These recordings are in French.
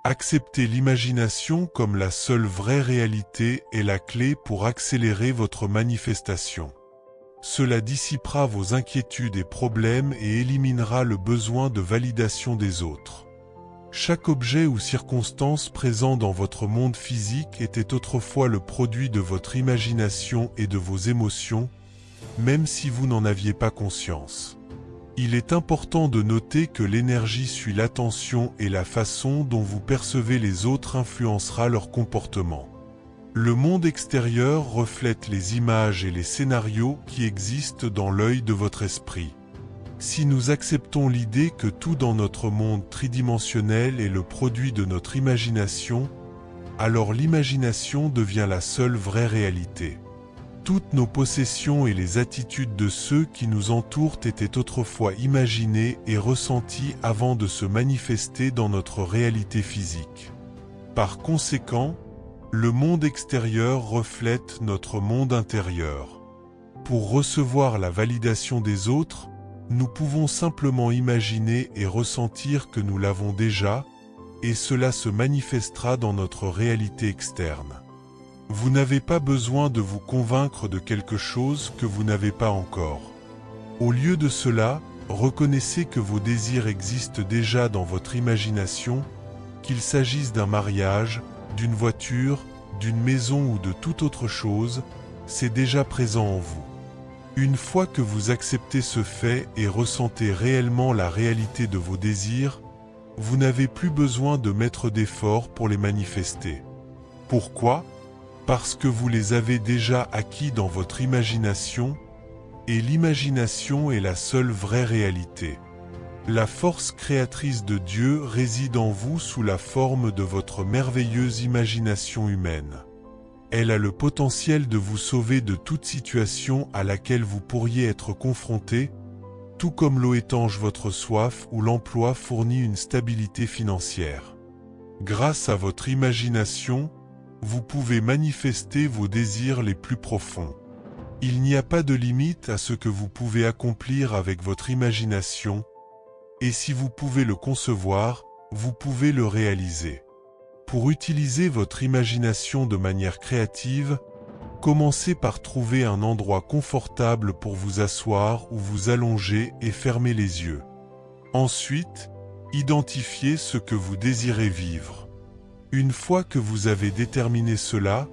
Accepter l'imagination comme la seule vraie réalité est la clé pour accélérer votre manifestation. Cela dissipera vos inquiétudes et problèmes et éliminera le besoin de validation des autres. Chaque objet ou circonstance présent dans votre monde physique était autrefois le produit de votre imagination et de vos émotions, même si vous n'en aviez pas conscience. Il est important de noter que l'énergie suit l'attention et la façon dont vous percevez les autres influencera leur comportement. Le monde extérieur reflète les images et les scénarios qui existent dans l'œil de votre esprit. Si nous acceptons l'idée que tout dans notre monde tridimensionnel est le produit de notre imagination, alors l'imagination devient la seule vraie réalité. Toutes nos possessions et les attitudes de ceux qui nous entourent étaient autrefois imaginées et ressenties avant de se manifester dans notre réalité physique. Par conséquent, le monde extérieur reflète notre monde intérieur. Pour recevoir la validation des autres, nous pouvons simplement imaginer et ressentir que nous l'avons déjà, et cela se manifestera dans notre réalité externe. Vous n'avez pas besoin de vous convaincre de quelque chose que vous n'avez pas encore. Au lieu de cela, reconnaissez que vos désirs existent déjà dans votre imagination, qu'il s'agisse d'un mariage, d'une voiture, d'une maison ou de toute autre chose, c'est déjà présent en vous. Une fois que vous acceptez ce fait et ressentez réellement la réalité de vos désirs, vous n'avez plus besoin de mettre d'efforts pour les manifester. Pourquoi ? Parce que vous les avez déjà acquis dans votre imagination, et l'imagination est la seule vraie réalité. La force créatrice de Dieu réside en vous sous la forme de votre merveilleuse imagination humaine. Elle a le potentiel de vous sauver de toute situation à laquelle vous pourriez être confronté, tout comme l'eau étanche votre soif ou l'emploi fournit une stabilité financière. Grâce à votre imagination, vous pouvez manifester vos désirs les plus profonds. Il n'y a pas de limite à ce que vous pouvez accomplir avec votre imagination, et si vous pouvez le concevoir, vous pouvez le réaliser. Pour utiliser votre imagination de manière créative, commencez par trouver un endroit confortable pour vous asseoir ou vous allonger et fermer les yeux. Ensuite, identifiez ce que vous désirez vivre. Une fois que vous avez déterminé cela,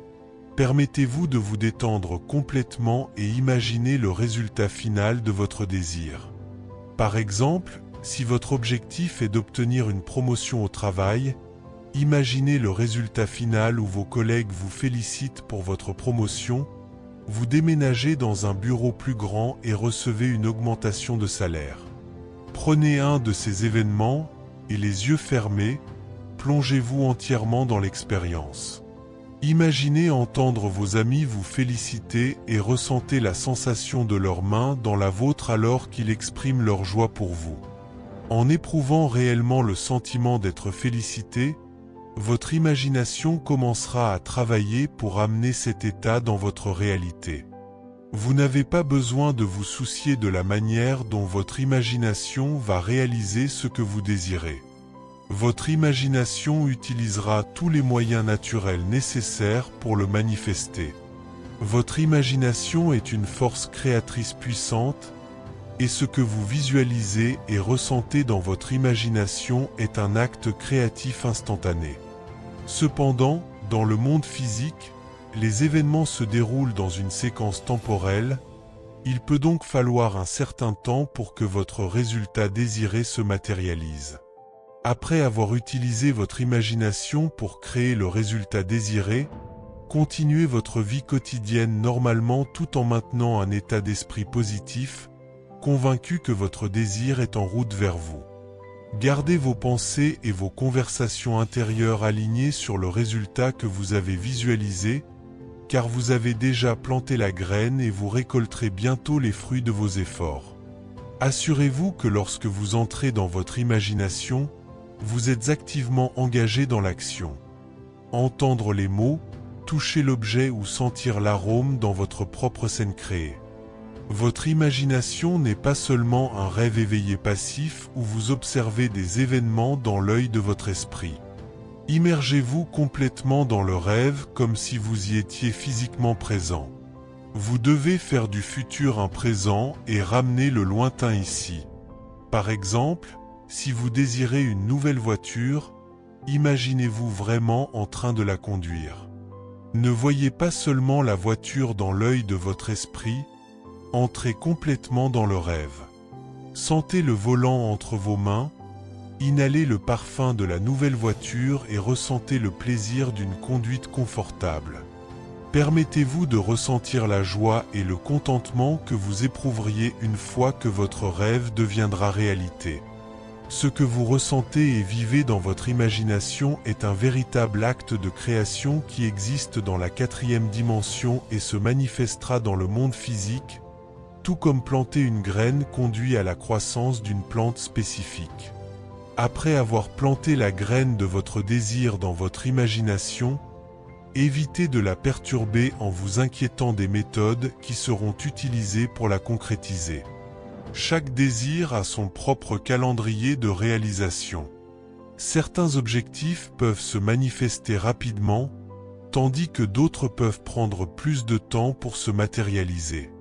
permettez-vous de vous détendre complètement et imaginez le résultat final de votre désir. Par exemple, si votre objectif est d'obtenir une promotion au travail, imaginez le résultat final où vos collègues vous félicitent pour votre promotion, vous déménagez dans un bureau plus grand et recevez une augmentation de salaire. Prenez un de ces événements et les yeux fermés, plongez-vous entièrement dans l'expérience. Imaginez entendre vos amis vous féliciter et ressentez la sensation de leurs mains dans la vôtre alors qu'ils expriment leur joie pour vous. En éprouvant réellement le sentiment d'être félicité, votre imagination commencera à travailler pour amener cet état dans votre réalité. Vous n'avez pas besoin de vous soucier de la manière dont votre imagination va réaliser ce que vous désirez. Votre imagination utilisera tous les moyens naturels nécessaires pour le manifester. Votre imagination est une force créatrice puissante, et ce que vous visualisez et ressentez dans votre imagination est un acte créatif instantané. Cependant, dans le monde physique, les événements se déroulent dans une séquence temporelle, il peut donc falloir un certain temps pour que votre résultat désiré se matérialise. Après avoir utilisé votre imagination pour créer le résultat désiré, continuez votre vie quotidienne normalement tout en maintenant un état d'esprit positif, convaincu que votre désir est en route vers vous. Gardez vos pensées et vos conversations intérieures alignées sur le résultat que vous avez visualisé, car vous avez déjà planté la graine et vous récolterez bientôt les fruits de vos efforts. Assurez-vous que lorsque vous entrez dans votre imagination, vous êtes activement engagé dans l'action. Entendre les mots, toucher l'objet ou sentir l'arôme dans votre propre scène créée. Votre imagination n'est pas seulement un rêve éveillé passif où vous observez des événements dans l'œil de votre esprit. Immergez-vous complètement dans le rêve comme si vous y étiez physiquement présent. Vous devez faire du futur un présent et ramener le lointain ici. Par exemple, si vous désirez une nouvelle voiture, imaginez-vous vraiment en train de la conduire. Ne voyez pas seulement la voiture dans l'œil de votre esprit, entrez complètement dans le rêve. Sentez le volant entre vos mains, inhalez le parfum de la nouvelle voiture et ressentez le plaisir d'une conduite confortable. Permettez-vous de ressentir la joie et le contentement que vous éprouveriez une fois que votre rêve deviendra réalité. Ce que vous ressentez et vivez dans votre imagination est un véritable acte de création qui existe dans la 4e dimension et se manifestera dans le monde physique, tout comme planter une graine conduit à la croissance d'une plante spécifique. Après avoir planté la graine de votre désir dans votre imagination, évitez de la perturber en vous inquiétant des méthodes qui seront utilisées pour la concrétiser. Chaque désir a son propre calendrier de réalisation. Certains objectifs peuvent se manifester rapidement, tandis que d'autres peuvent prendre plus de temps pour se matérialiser.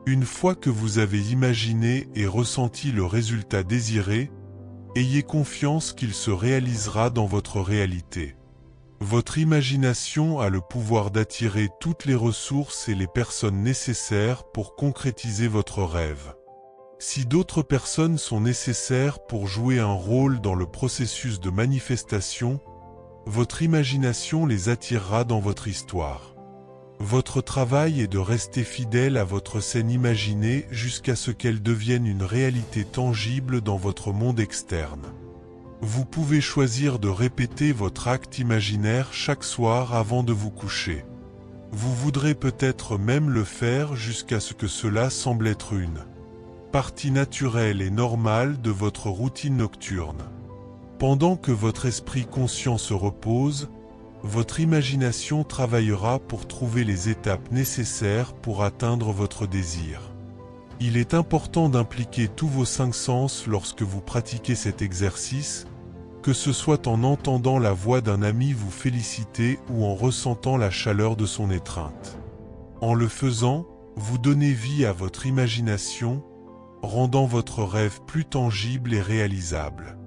Une fois que vous avez imaginé et ressenti le résultat désiré, ayez confiance qu'il se réalisera dans votre réalité. Votre imagination a le pouvoir d'attirer toutes les ressources et les personnes nécessaires pour concrétiser votre rêve. Si d'autres personnes sont nécessaires pour jouer un rôle dans le processus de manifestation, votre imagination les attirera dans votre histoire. Votre travail est de rester fidèle à votre scène imaginée jusqu'à ce qu'elle devienne une réalité tangible dans votre monde externe. Vous pouvez choisir de répéter votre acte imaginaire chaque soir avant de vous coucher. Vous voudrez peut-être même le faire jusqu'à ce que cela semble être une partie naturelle et normale de votre routine nocturne. Pendant que votre esprit conscient se repose, votre imagination travaillera pour trouver les étapes nécessaires pour atteindre votre désir. Il est important d'impliquer tous vos 5 sens lorsque vous pratiquez cet exercice, que ce soit en entendant la voix d'un ami vous féliciter ou en ressentant la chaleur de son étreinte. En le faisant, vous donnez vie à votre imagination, rendant votre rêve plus tangible et réalisable.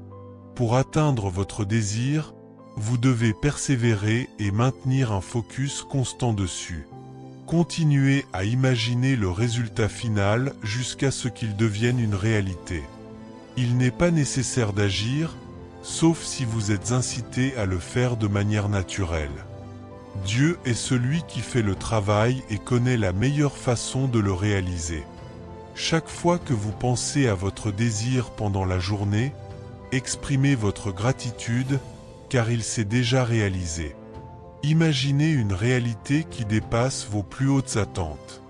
Pour atteindre votre désir, vous devez persévérer et maintenir un focus constant dessus. Continuez à imaginer le résultat final jusqu'à ce qu'il devienne une réalité. Il n'est pas nécessaire d'agir, sauf si vous êtes incité à le faire de manière naturelle. Dieu est celui qui fait le travail et connaît la meilleure façon de le réaliser. Chaque fois que vous pensez à votre désir pendant la journée, exprimez votre gratitude, car il s'est déjà réalisé. Imaginez une réalité qui dépasse vos plus hautes attentes.